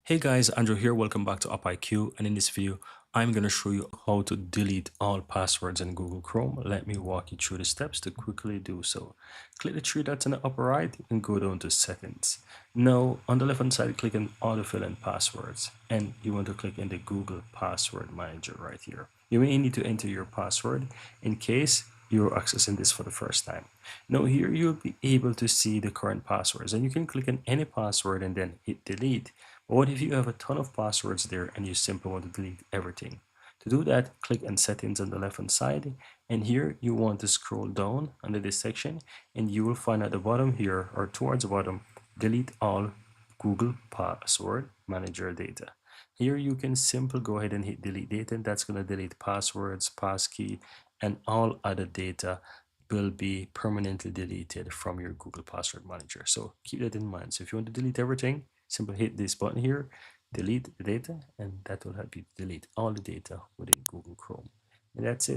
Hey guys, Andrew here. Welcome back to UpIQ. And in this video, I'm going to show you how to delete all passwords in Google Chrome. Let me walk you through the steps to quickly do so. Click the three dots in the upper right and go down to settings. Now, on the left hand side, click on autofill and passwords. And you want to click in the Google Password Manager right here. You may need to enter your password in case you're accessing this for the first time. Now here you'll be able to see the current passwords and you can click on any password and then hit delete. But what if you have a ton of passwords there and you simply want to delete everything? To do that, click on settings on the left hand side and here you want to scroll down under this section and you will find at the bottom here or towards the bottom, delete all Google Password Manager data. Here you can simply go ahead and hit delete data and that's going to delete passwords, passkey, and all other data will be permanently deleted from your Google Password Manager. So keep that in mind. So if you want to delete everything, simply hit this button here, delete the data, and that will help you delete all the data within Google Chrome. And that's it.